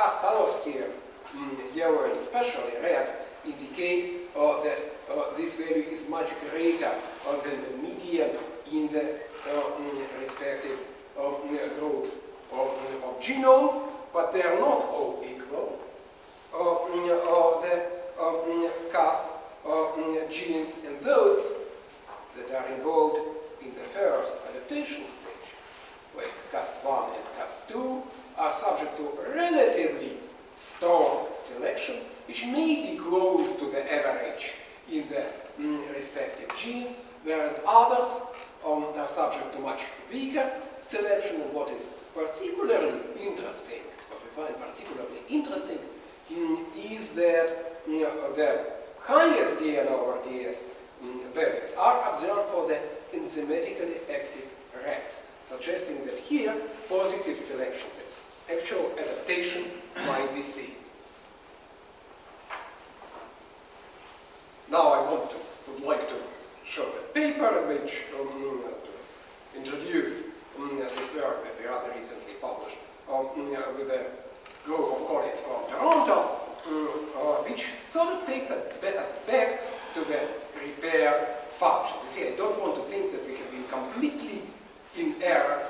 cut colors here, yellow and especially red, indicate that this value is much greater than the median in the respective groups of genomes, but they are not all equal. The Cas genes and those that are involved in the first adaptation stage, like Cas1 and Cas2, are subject to relatively strong selection, which may be close to the average in the respective genes, whereas others are subject to much weaker selection. And what is particularly interesting, what we find particularly interesting, is that the highest DNA over DS values are observed for the enzymatically active rats, suggesting that here positive selection, actual adaptation, might be seen. Now I would like to show the paper which introduced this work that we rather recently published with a group of colleagues from Toronto, which sort of takes us back to the repair functions. You see, I don't want to think that we have been completely in error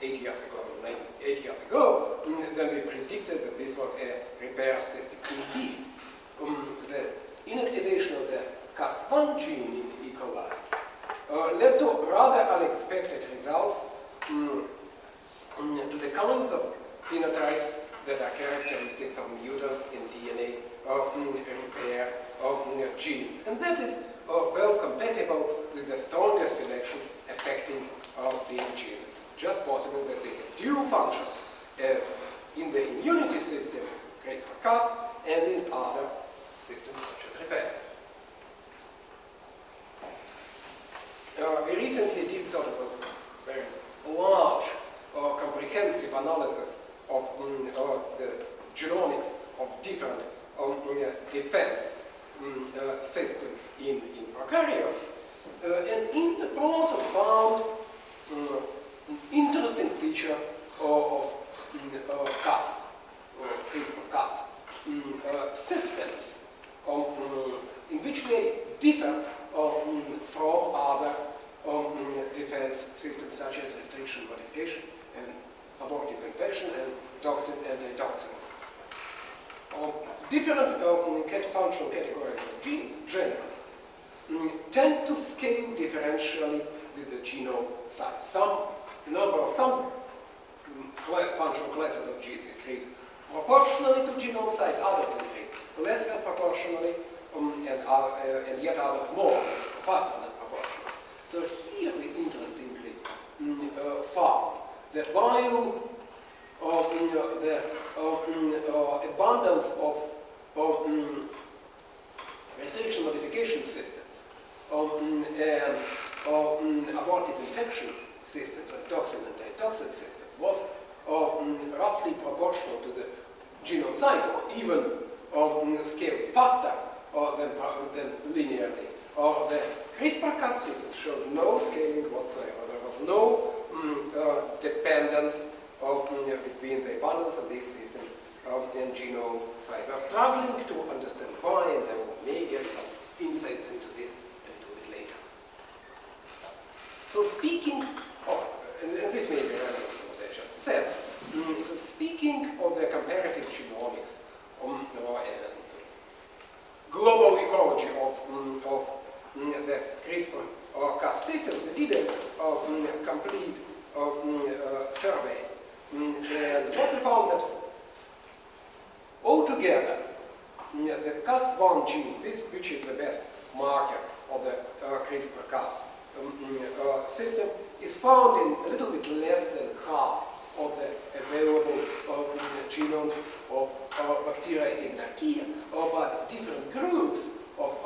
8 years ago, then we predicted that this was a repair system. Indeed, the inactivation of the Cas1 gene in E. coli led to rather unexpected results to the kinds of phenotypes that are characteristics of mutants in DNA repair genes. And that is well compatible with the stronger selection affecting these genes. It's just possible that they have dual functions as in the immunity system, CRISPR-Cas, and in other systems such as repair. We recently did sort of a very large, comprehensive analysis of the genomics of different defense systems in prokaryotes, and in the process found an interesting feature of Cas, CRISPR-Cas systems, in which they differ from other defense systems such as restriction, modification, and abortive infection, and toxin antitoxins. Different functional categories of genes generally tend to scale differentially with the genome size. Some functional classes of genes increase proportionally to genome size, others increase less than proportionally, and yet others more, faster than proportionally. So here we interestingly found that while the abundance of restriction modification systems and abortive infection systems and toxin and antitoxin systems was roughly proportional to the genome size, or even scaled faster than linearly. The CRISPR-Cas systems showed no scaling whatsoever. There was no dependence between the abundance of these systems and genome size. We are struggling to understand why, and I may get some insights into this a little bit later. So speaking of, and this may be relevant to what I just said, speaking of the comparative genomics and global ecology of the CRISPR-Cas systems, we did a complete survey. And what we found that altogether, the Cas1 gene, which is the best marker of the CRISPR-Cas system, is found in a little bit less than half of the available genomes of bacteria in archea, but different groups of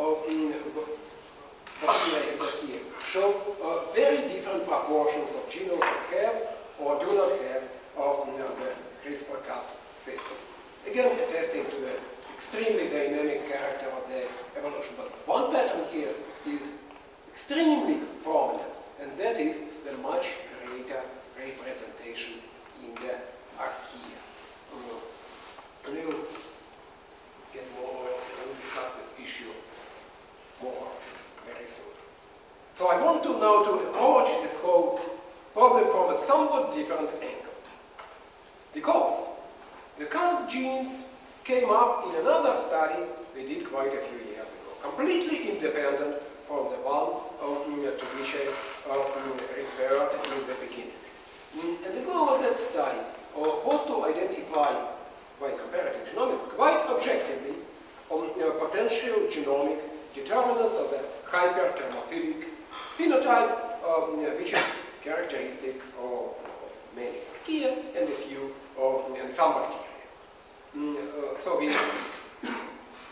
bacteria in archea show very different proportions of genomes that have or do not have the CRISPR-Cas system. Again, attesting to the extremely dynamic character of the evolution. But one pattern here is extremely prominent, and that is the much greater representation in the archea. now to approach this whole problem from a somewhat different angle. Because the Cas genes came up in another study we did quite a few years ago, completely independent from the one to which I referred in the beginning. And the goal of that study was to identify, by comparative genomics, quite objectively, potential genomic determinants of the hyperthermophilic phenotype, which is characteristic of many archaea and a few and some bacteria. So we,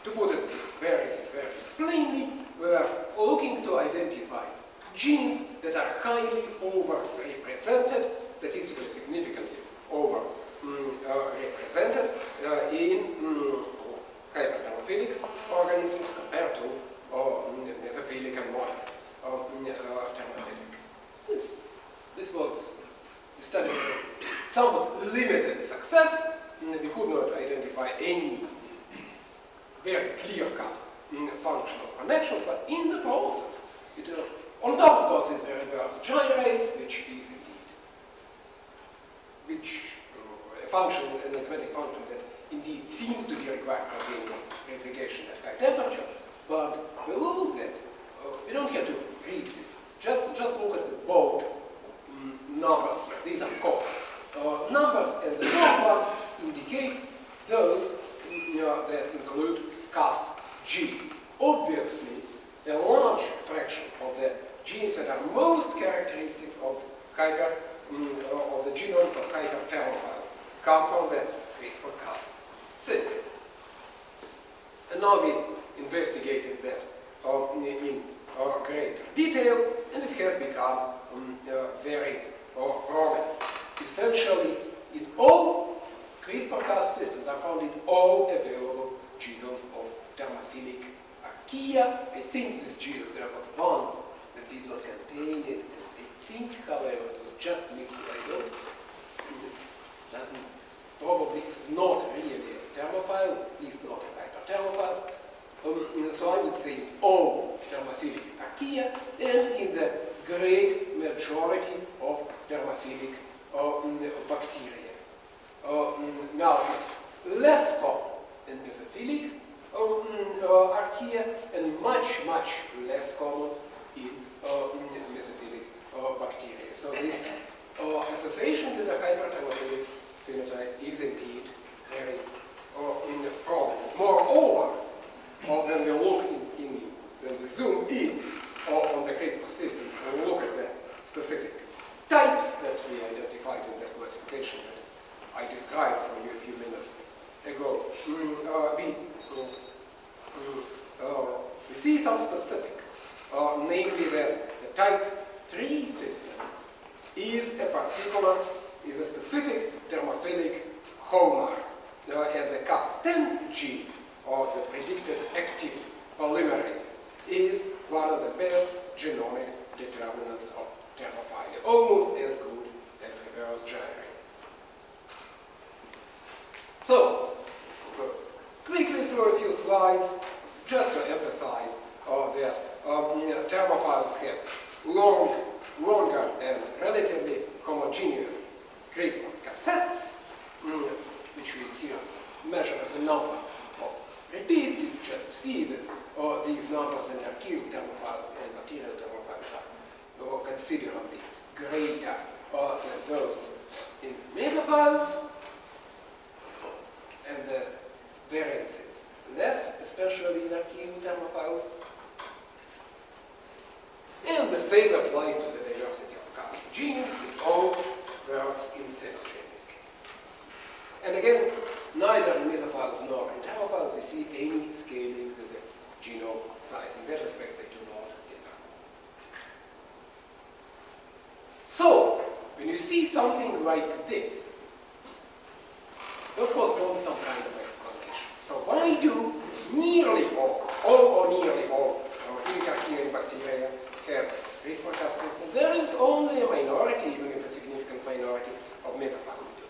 to put it very, very plainly, we are looking to identify genes that are highly overrepresented, statistically significantly overrepresented in hyperthermophilic organisms compared to mesophilic and modern thermophilic. This was a study with somewhat limited success. We could not identify any very clear-cut functional connections, but in the process, on top, of course, is the reverse gyrase, which is indeed, a function, an arithmetic function that indeed seems to be required for DNA replication at high temperature. But below that, we don't have to read this. Just look at the bold numbers here. These are called numbers, and the top ones indicate those that include Cas genes. Obviously, a large fraction of the genes that are most characteristics of the genomes of hyperthermophiles come from the CRISPR-Cas system. And now we investigated that in greater detail, and it has become very prominent. Essentially, in all CRISPR-Cas systems are found in all available genomes of thermophilic archaea. I think this genome, there was one that did not contain it. I think, however, it was just misleading. Probably is not really a thermophile, at least not a hyperthermophile. So I would say all thermophilic archaea, and in the great majority of thermophilic bacteria. Now it's less common in mesophilic archaea and much, much less common in mesophilic bacteria. So this association with the hyperthermophilic phenotype is indeed very prominent. Moreover, when we look when we zoom in on the CRISPR systems and look at the specific types that we identified in the classification that I described for you a few minutes ago, we see some specifics, namely that the type 3 system is a specific thermophilic hallmark, and the Cas10 gene, or the predicted active polymerase, is one of the best genomic determinants of thermophilia, almost as good as reverse gyrase. So, quickly through a few slides, just to emphasize that thermophiles have longer and relatively homogeneous CRISPR cassettes, which we here measure as the number of repeats. You just see that these numbers in archaeic thermophiles and material thermophiles are considerably greater than those in mesophiles, and the variance is less, especially in archaeic thermophiles. And the same applies to the diversity of Cas genes. It all works in symmetry in this case. And again, neither in mesophiles nor in thermophiles we see any scaling with the genome size. In that respect, they do not differ. So, when you see something like this, you of course want some kind of explanation. So why do nearly all or nearly all archaean bacteria have CRISPR-Cas system? There is only a minority, even if a significant minority, of mesophiles do.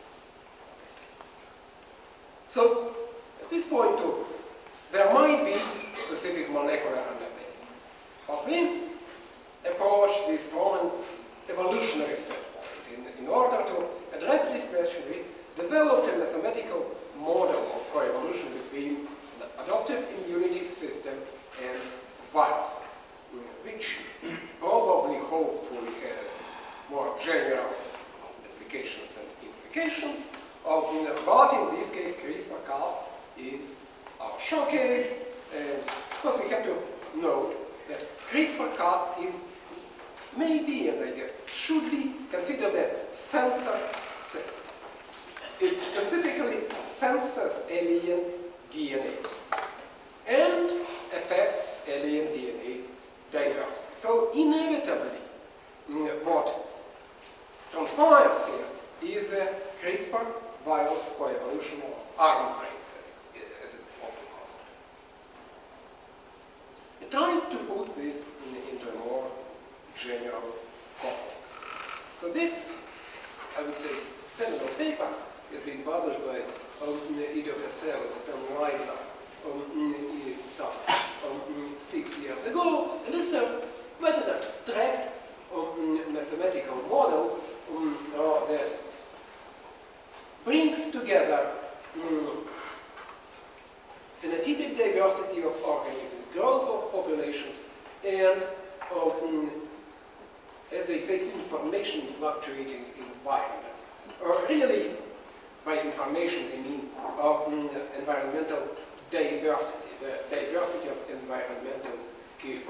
So, at this point too, there might be specific molecular underpinnings. But when approach this from an evolutionary standpoint. In order to address this question, we developed a mathematical model of coevolution between the adaptive immunity system and viruses, which probably, hopefully, has more general applications and implications. But in this case, CRISPR-Cas is our showcase, and of course we have to note that CRISPR-Cas is maybe, and I guess should be, considered a sensor system. It specifically senses alien DNA and affects alien DNA diversity. So inevitably, what transpires here is a CRISPR virus coevolution or arms race, as it's often called. Trying to put this into a more general context. So this, I would say, seminal paper has been published by Ido Cassell and Stan Weidner 6 years ago, and it's quite an abstract mathematical model that brings together phenotypic diversity of organisms, growth of populations, and, as they say, information fluctuating environments. Really, by information, they mean environmental diversity, the diversity of environmental cues.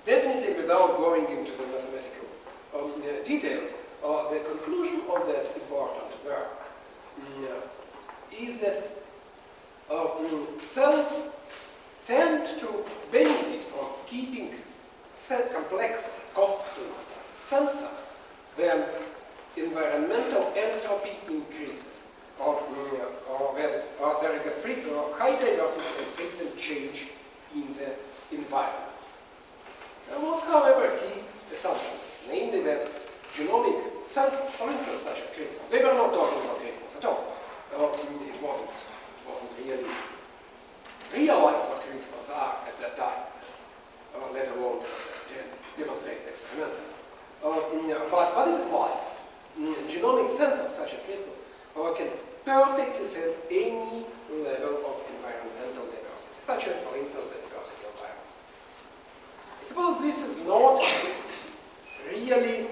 Definitely, without going into the mathematical details, the conclusion of that important work is that cells tend to benefit from keeping complex costly sensors when environmental entropy increases, or when there is a high diversity and frequent change in the environment. There was, however, key assumptions, namely that genomic cells, for instance, such as CRISPR, they were not talking about CRISPR at all. It wasn't really realized what CRISPRs are at that time, let alone demonstrate experimentally. But it applies. Genomic sensors such as CRISPR can perfectly sense any level of environmental diversity, such as, for instance, the diversity of viruses. I suppose this is not really,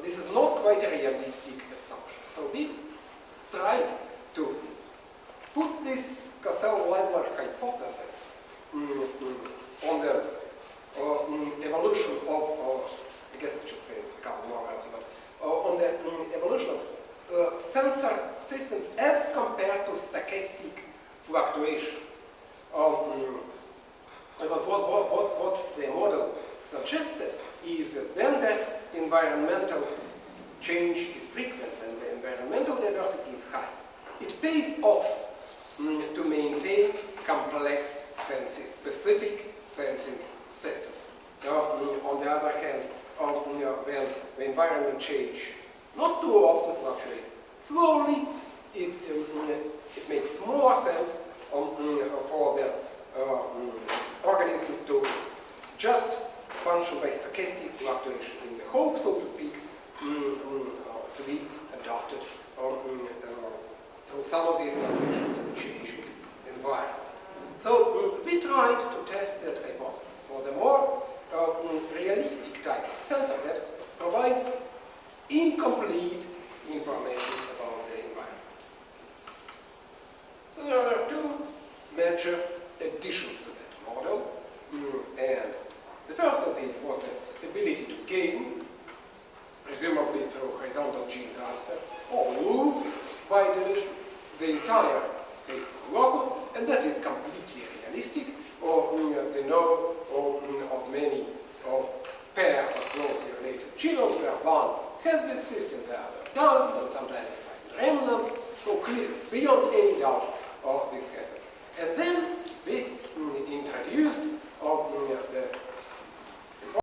this is not quite a realistic assumption. So we tried to put this Cassell-Weidner hypothesis on the evolution of, I guess I should say a couple more words, but on the evolution of sensor systems as compared to stochastic fluctuation. Because what the model suggested is that when the environmental change is frequent and the environmental diversity is high, it pays off to maintain complex sensing, specific sensing systems. On the other hand, when the environment change not too often fluctuates slowly, it makes more sense for the organisms to just function by stochastic fluctuation in the hope, so to speak, to be adapted through some of these fluctuations to the changing environment. So we tried to test that hypothesis for the more realistic type of sensor that provides incomplete information about the environment. So there are two major additions to that model, and the first of these was the ability to gain, presumably through horizontal gene transfer, or lose by deletion the entire CRISPR locus, and that is completely realistic. We know of many pairs of closely related genomes where one has this system, the other doesn't, and sometimes we find remnants, so clear, beyond any doubt of this happens. And then we introduced the